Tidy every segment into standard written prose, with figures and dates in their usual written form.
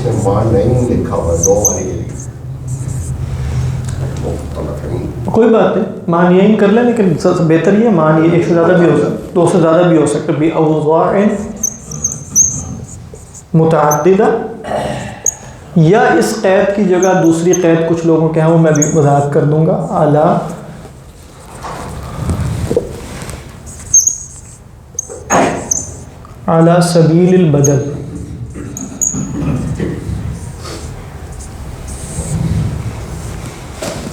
میں ماں نہیں لکھا ہوا دو معنی کے لیے؟ کوئی بات نہیں، معنی کر لیں، لیکن بہتر یہ معنی ایک سے زیادہ بھی ہو سکتا، دو سے زیادہ بھی ہو سکتا، بھی اوضاع متعددہ، یا اس قید کی جگہ دوسری قید کچھ لوگوں کے ہیں وہ میں بھی وضاحت کر دوں گا. اعلیٰ سبیل البدل.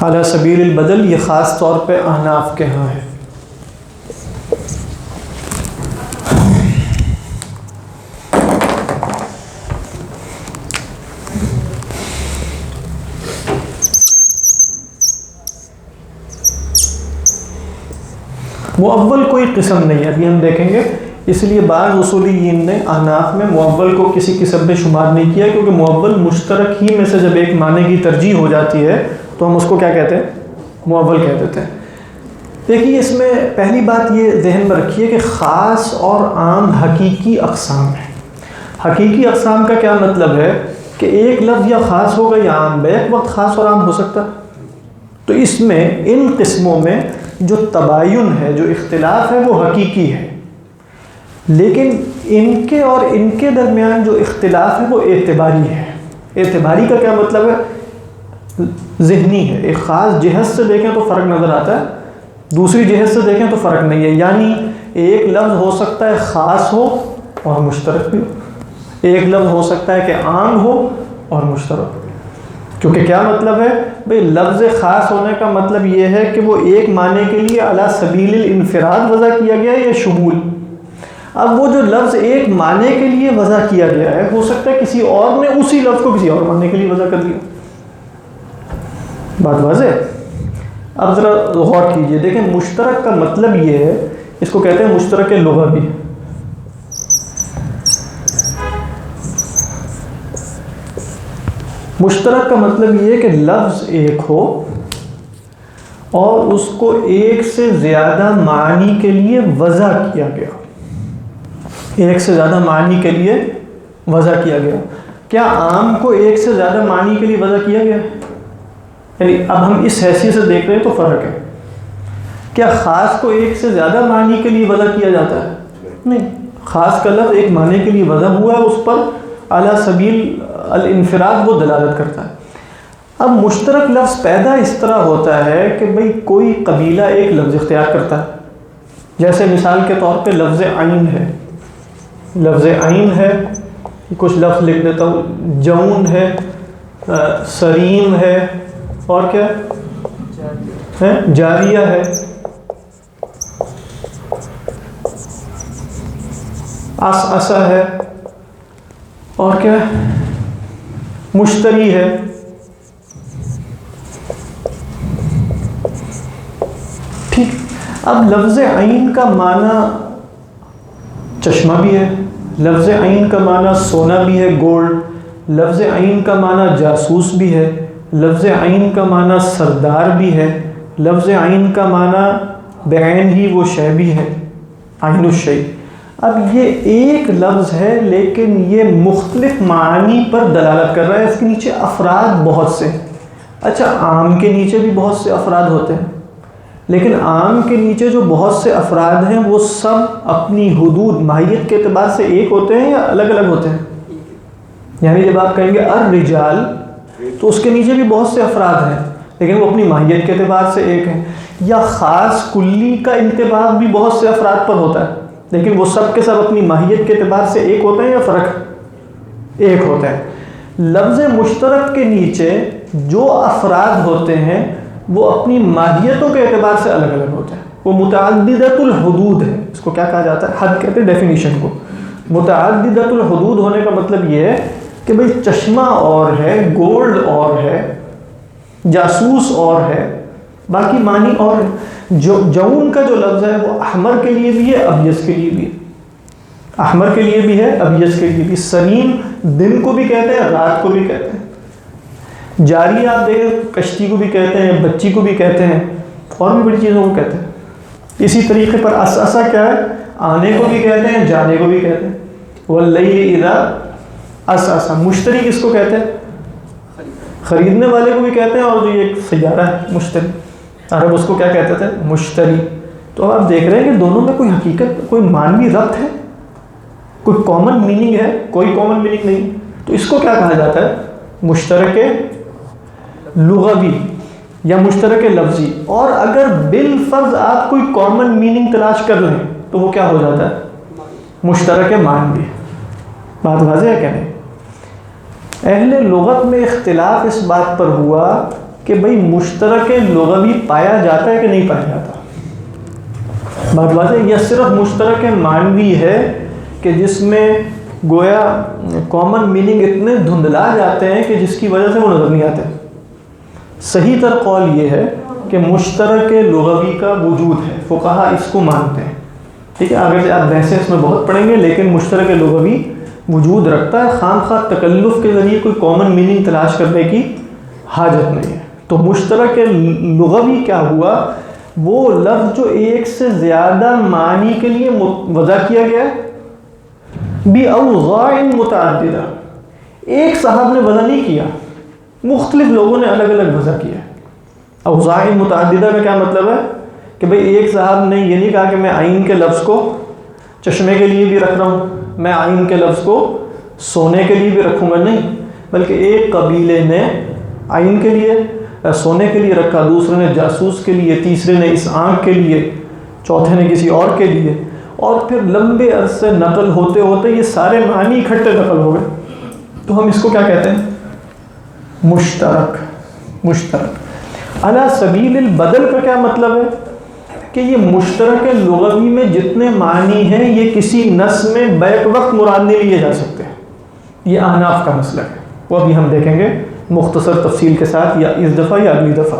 اعلیٰ سبیل البدل یہ خاص طور پہ احناف کے ہاں ہے. مؤول کوئی قسم نہیں ہے، ابھی ہم دیکھیں گے. اس لیے بعض اصولیین نے احناف میں مؤول کو کسی قسم میں شمار نہیں کیا، کیونکہ مؤول مشترک ہی میں سے جب ایک معنی کی ترجیح ہو جاتی ہے تو ہم اس کو کیا کہتے ہیں؟ مؤول کہہ دیتے ہیں. دیکھیے اس میں پہلی بات یہ ذہن میں رکھیے کہ خاص اور عام حقیقی اقسام ہیں. حقیقی اقسام کا کیا مطلب ہے کہ ایک لفظ یا خاص ہوگا یا عام، بیک وقت خاص اور عام ہو سکتا ہے. تو اس میں ان قسموں میں جو تباین ہے، جو اختلاف ہے، وہ حقیقی ہے، لیکن ان کے اور ان کے درمیان جو اختلاف ہے وہ اعتباری ہے. اعتباری کا کیا مطلب ہے؟ ذہنی ہے. ایک خاص جہت سے دیکھیں تو فرق نظر آتا ہے، دوسری جہت سے دیکھیں تو فرق نہیں ہے. یعنی ایک لفظ ہو سکتا ہے خاص ہو اور مشترک بھی ہو، ایک لفظ ہو سکتا ہے کہ عام ہو اور مشترک ہو. کیونکہ کیا مطلب ہے بھئی، لفظ خاص ہونے کا مطلب یہ ہے کہ وہ ایک معنی کے لیے علی سبیل الانفراد وضع کیا گیا ہے یا شمول. اب وہ جو لفظ ایک معنی کے لیے وضع کیا گیا ہے، ہو سکتا ہے کسی اور نے اسی لفظ کو کسی اور معنی کے لیے وضع کر دیا. بات واضح؟ اب ذرا غور کیجئے، دیکھیں مشترک کا مطلب یہ ہے، اس کو کہتے ہیں مشترک لغوی. مشترک کا مطلب یہ ہے کہ لفظ ایک ہو اور اس کو ایک سے زیادہ معنی کے لیے وضع کیا گیا. ایک سے زیادہ معنی کے لیے وضع کیا گیا. کیا عام کو ایک سے زیادہ معنی کے لیے وضع کیا گیا؟ یعنی اب ہم اس حیثیت سے دیکھ رہے ہیں تو فرق ہے. کیا خاص کو ایک سے زیادہ معنی کے لیے وضع کیا جاتا ہے؟ نہیں. خاص کا لفظ ایک معنی کے لیے وضع ہوا ہے، اس پر علی سبیل الانفراد وہ دلالت کرتا ہے. اب مشترک لفظ پیدا اس طرح ہوتا ہے کہ بھئی کوئی قبیلہ ایک لفظ اختیار کرتا ہے. جیسے مثال کے طور پہ لفظ عین ہے. لفظ عین ہے، کچھ لفظ لکھ دیتا ہوں، جون ہے، سریم ہے، اور کیا ہے؟ جاریہ ہے، اسا ہے، اور کیا ہے؟ مشتری ہے. ٹھیک. اب لفظ عین کا معنی چشمہ بھی ہے، لفظ عین کا معنی سونا بھی ہے، گولڈ. لفظ عین کا معنی جاسوس بھی ہے، لفظ عین کا معنی سردار بھی ہے، لفظ عین کا معنی بعین ہی وہ شے بھی ہے، عین الشیء. اب یہ ایک لفظ ہے لیکن یہ مختلف معانی پر دلالت کر رہا ہے. اس کے نیچے افراد بہت سے. اچھا، عام کے نیچے بھی بہت سے افراد ہوتے ہیں، لیکن عام کے نیچے جو بہت سے افراد ہیں وہ سب اپنی حدود ماہیت کے اعتبار سے ایک ہوتے ہیں یا الگ الگ ہوتے ہیں؟ یعنی جب آپ کہیں گے الرجال تو اس کے نیچے بھی بہت سے افراد ہیں لیکن وہ اپنی ماہیت کے اعتبار سے ایک ہیں. یا خاص کلی کا انطباق بھی بہت سے افراد پر ہوتا ہے لیکن وہ سب کے سب اپنی ماہیت کے اعتبار سے ایک ہوتے ہیں یا فرق ایک ہوتا ہے. لفظ مشترک کے نیچے جو افراد ہوتے ہیں وہ اپنی ماہیتوں کے اعتبار سے الگ الگ ہوتے ہیں. وہ متعددۃ الحدود ہے. اس کو کیا کہا جاتا ہے؟ حد کہتے ہیں ڈیفینیشن کو. متعددۃ الحدود ہونے کا مطلب یہ ہے کہ بھئی چشمہ اور ہے، گولڈ اور ہے، جاسوس اور ہے، باقی معنی اور ہے. جون کا جو لفظ ہے وہ احمر کے لیے بھی ہے، ابیض کے لیے بھی ہے. احمر کے لیے بھی ہے، ابیض کے لیے بھی. سریم دن کو بھی کہتے ہیں، رات کو بھی کہتے ہیں. جاری آپ دیکھیں کشتی کو بھی کہتے ہیں، بچی کو بھی کہتے ہیں، اور بھی بڑی چیزوں کو کہتے ہیں. اسی طریقے پر اسا کیا ہے؟ آنے کو بھی کہتے ہیں، جانے کو بھی کہتے ہیں. واللیل اذا مشتری کس کو کہتے ہیں؟ خریدنے والے کو بھی کہتے ہیں، اور جو یہ سیارہ ہے مشتری، عرب اس کو کیا کہتے تھے؟ مشتری۔ تو آپ دیکھ رہے ہیں کہ دونوں میں کوئی حقیقت، کوئی معنوی ربط ہے، کوئی کامن میننگ ہے؟ کوئی کامن میننگ نہیں۔ تو اس کو کیا کہا جاتا ہے؟ مشترک لغوی یا مشترک لفظی۔ اور اگر بالفرض آپ کوئی کامن میننگ تلاش کر لیں تو وہ کیا ہو جاتا ہے؟ مشترک معنوی۔ بات واضح ہے کہ نہیں؟ اہل لغت میں اختلاف اس بات پر ہوا کہ بھئی مشترک لغوی پایا جاتا ہے کہ نہیں پایا جاتا؟ بات واضح ہے؟ یا صرف مشترک معنوی ہے کہ جس میں گویا کامن میننگ اتنے دھندلا جاتے ہیں کہ جس کی وجہ سے وہ نظر نہیں آتے؟ صحیح تر قول یہ ہے کہ مشترک لغوی کا وجود ہے، فقہا اس کو مانتے ہیں، ٹھیک ہے؟ آگے سے آپ بحثیں اس میں بہت پڑھیں گے، لیکن مشترک لغوی وجود رکھتا ہے، خام خواہ تکلف کے ذریعے کوئی کامن میننگ تلاش کرنے کی حاجت نہیں ہے۔ تو مشترک لغوی کیا ہوا؟ وہ لفظ جو ایک سے زیادہ معنی کے لیے وضع کیا گیا بِأَوْضَاعٍ مُتَعَدِّدَةٍ، ایک صاحب نے وضع نہیں کیا، مختلف لوگوں نے الگ الگ وضع کیا۔ اوضاع متعددہ کا کیا مطلب ہے؟ کہ بھئی ایک صاحب نے یہ نہیں کہا کہ میں عین کے لفظ کو چشمے کے لیے بھی رکھ رہا ہوں، میں عین کے لفظ کو سونے کے لیے بھی رکھوں گا، نہیں، بلکہ ایک قبیلے نے عین کے لیے سونے کے لیے رکھا، دوسرے نے جاسوس کے لیے، تیسرے نے اس آنکھ کے لیے، چوتھے نے کسی اور کے لیے، اور پھر لمبے عرصے نقل ہوتے ہوتے یہ سارے معنی اکٹھے نقل ہو گئے۔ تو ہم اس کو کیا کہتے ہیں؟ مشترک۔ مشترک علی سبیل البدل کا کیا مطلب ہے؟ کہ یہ مشترک لغوی میں جتنے معنی ہیں یہ کسی نص میں بیک وقت مراد نہیں لیے جا سکتے۔ یہ احناف کا مسلک ہے، وہ ابھی ہم دیکھیں گے مختصر تفصیل کے ساتھ، یا اس دفعہ یا اگلی دفعہ۔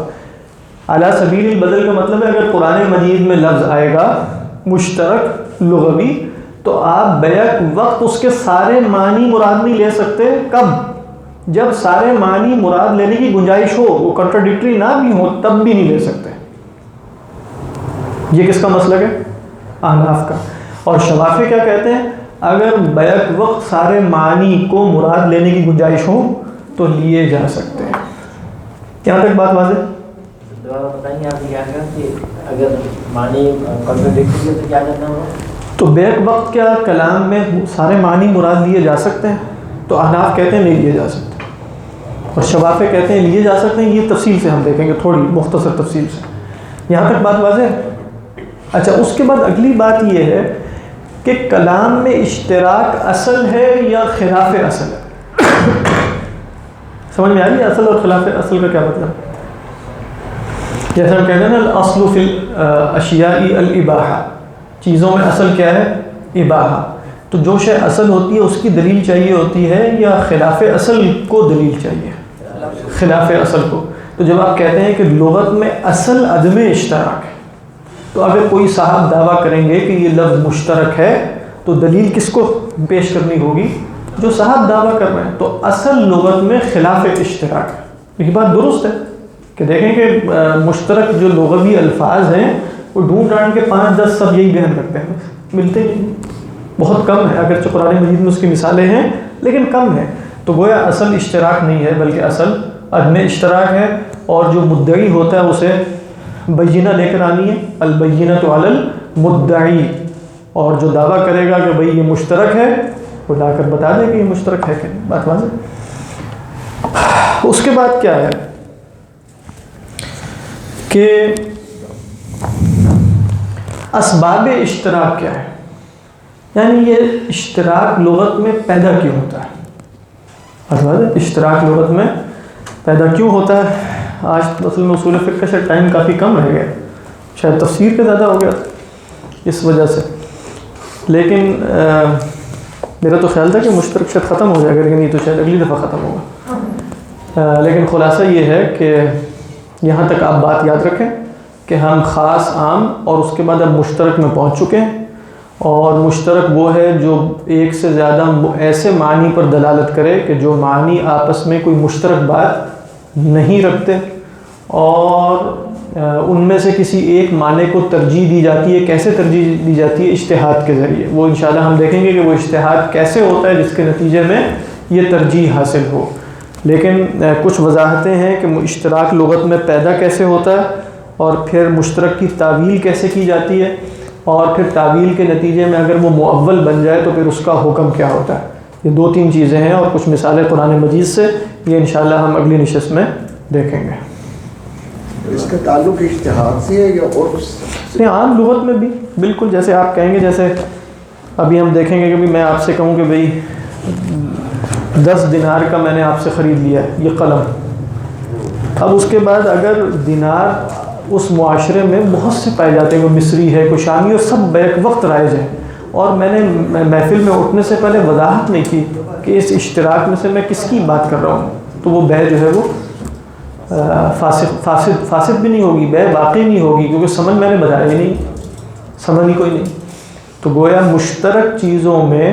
علی سبیل البدل کا مطلب ہے اگر قرآن مجید میں لفظ آئے گا مشترک لغوی تو آپ بیک وقت اس کے سارے معنی مراد نہیں لے سکتے۔ کب؟ جب سارے معنی مراد لینے کی گنجائش ہو، وہ کنٹراڈکٹری نہ بھی ہو، تب بھی نہیں لے سکتے۔ یہ کس کا مسلک ہے؟ احناف کا۔ اور شوافی کیا کہتے ہیں؟ اگر بیک وقت سارے معنی کو مراد لینے کی گنجائش ہو تو لیے جا سکتے ہیں۔ یہاں تک بات واضح؟ بتائیں گے آپ نے کیا کہا کہ اگر معنی کنٹراڈکٹری ہے تو کیا کرنا ہوگا؟ تو بیک وقت کیا کلام میں سارے معنی مراد لیے جا سکتے ہیں؟ تو احناف کہتے ہیں نہیں لیے جا سکتے، اور شوافی کہتے ہیں لیے جا سکتے ہیں۔ یہ تفصیل سے ہم دیکھیں گے، تھوڑی مختصر تفصیل سے۔ یہاں تک بات واضح ہے؟ اچھا، اس کے بعد اگلی بات یہ ہے کہ کلام میں اشتراک اصل ہے یا خلاف اصل ہے؟ سمجھ میں آ رہی ہے اصل اور خلاف اصل کا کیا مطلب؟ جیسے ہم کہتے ہیں نا الاصل فی الاشیاء الاباحہ، چیزوں میں اصل کیا ہے؟ اباحہ۔ تو جو شے اصل ہوتی ہے اس کی دلیل چاہیے ہوتی ہے یا خلاف اصل کو دلیل چاہیے؟ خلاف اصل کو۔ تو جب آپ کہتے ہیں کہ لغت میں اصل عدم اشتراک ہے، تو اگر کوئی صاحب دعویٰ کریں گے کہ یہ لفظ مشترک ہے تو دلیل کس کو پیش کرنی ہوگی؟ جو صاحب دعویٰ کر رہے ہیں۔ تو اصل لغت میں خلاف اشتراک ہے۔ یہ بات درست ہے کہ دیکھیں کہ مشترک جو لغوی الفاظ ہیں وہ ڈھونڈ ڈھانڈ کے 5-10 سب یہی بیان کرتے ہیں، ملتے نہیں، بہت کم ہے، اگرچہ قرآن مجید میں اس کی مثالیں ہیں لیکن کم ہے۔ تو گویا اصل اشتراک نہیں ہے بلکہ اصل عدم اشتراک ہے، اور جو مدعی ہوتا ہے اسے بینہ لے کر آنی ہے، البینۃ علی المدعی، اور جو دعویٰ کرے گا کہ بھئی یہ مشترک ہے وہ لا کر بتا دے کہ یہ مشترک ہے کہ نہیں۔ بات واضح؟ اس کے بعد کیا ہے کہ اسباب اشتراک کیا ہے، یعنی یہ اشتراک لغت میں پیدا کیوں ہوتا ہے؟ بات واضح؟ اشتراک لغت میں پیدا کیوں ہوتا ہے؟ آج اصل میں اصول فقہ سے ٹائم کافی کم رہ گیا، شاید تفسیر پہ زیادہ ہو گیا اس وجہ سے، لیکن میرا تو خیال تھا کہ مشترک شاید ختم ہو جائے گا، لیکن یہ تو شاید اگلی دفعہ ختم ہوگا۔ لیکن خلاصہ یہ ہے کہ یہاں تک آپ بات یاد رکھیں کہ ہم خاص عام اور اس کے بعد اب مشترک میں پہنچ چکے ہیں، اور مشترک وہ ہے جو ایک سے زیادہ ایسے معنی پر دلالت کرے کہ جو معنی آپس میں کوئی مشترک بات نہیں رکھتے، اور ان میں سے کسی ایک معنی کو ترجیح دی جاتی ہے۔ کیسے ترجیح دی جاتی ہے؟ اجتہاد کے ذریعے۔ وہ انشاءاللہ ہم دیکھیں گے کہ وہ اجتہاد کیسے ہوتا ہے جس کے نتیجے میں یہ ترجیح حاصل ہو. لیکن کچھ وضاحتیں ہیں کہ اشتراک لغت میں پیدا کیسے ہوتا ہے، اور پھر مشترک کی تعویل کیسے کی جاتی ہے، اور پھر تعویل کے نتیجے میں اگر وہ مؤول بن جائے تو پھر اس کا حکم کیا ہوتا ہے. یہ 2-3 چیزیں ہیں اور کچھ مثالیں قرآن مجید سے، یہ انشاءاللہ ہم اگلی نشست میں دیکھیں گے. اس کا تعلق اشتہار سے ہے یا اور کچھ؟ عام لغت میں بھی بالکل جیسے آپ کہیں گے، جیسے ابھی ہم دیکھیں گے کہ میں آپ سے کہوں کہ بھئی 10 دینار کا میں نے آپ سے خرید لیا ہے یہ قلم. اب اس کے بعد اگر دینار اس معاشرے میں بہت سے پائے جاتے ہیں، کوئی مصری ہے، کوئی شامی، اور سب بیک وقت رائج ہیں، اور میں نے محفل میں اٹھنے سے پہلے وضاحت نہیں کی کہ اس اشتراک میں سے میں کس کی بات کر رہا ہوں، تو وہ بے جو ہے وہ فاسد بھی نہیں ہوگی، بے واقعی نہیں ہوگی، کیونکہ سمجھ میں نے بتایا ہی نہیں، سمجھ ہی کوئی نہیں. تو گویا مشترک چیزوں میں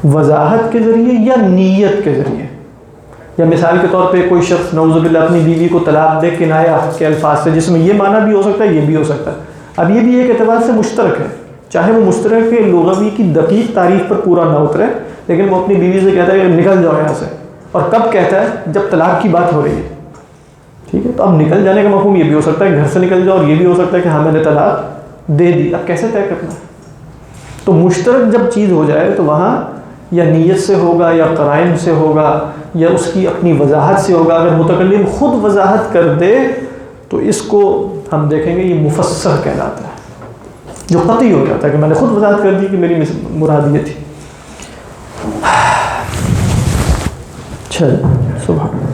وضاحت کے ذریعے یا نیت کے ذریعے، یا مثال کے طور پہ کوئی شخص نعوذ باللہ اپنی بیوی کو طلاق دے کنایا کے الفاظ سے، جس میں یہ معنی بھی ہو سکتا ہے یہ بھی ہو سکتا ہے. اب یہ بھی ایک اعتبار سے مشترک ہے، چاہے وہ مشترک کے لغوی کی دقیق تعریف پر پورا نہ اترے، لیکن وہ اپنی بیوی سے کہتا ہے کہ نکل جاؤ یہاں سے، اور کب کہتا ہے جب طلاق کی بات ہو رہی ہے. ٹھیک ہے، تو اب نکل جانے کا مفہوم یہ بھی ہو سکتا ہے گھر سے نکل جاؤ، اور یہ بھی ہو سکتا ہے کہ ہاں میں نے طلاق دے دی. اب کیسے طے کرنا ہے؟ تو مشترک جب چیز ہو جائے تو وہاں یا نیت سے ہوگا، یا قرائن سے ہوگا، یا اس کی اپنی وضاحت سے ہوگا. اگر متکلم خود وضاحت کر دے تو اس کو ہم دیکھیں گے یہ مفسر کہلاتا ہے، جو قطعی ہو جاتا ہے کہ میں نے خود وضاحت کر دی کہ میری مراد یہ تھی. چل سبحان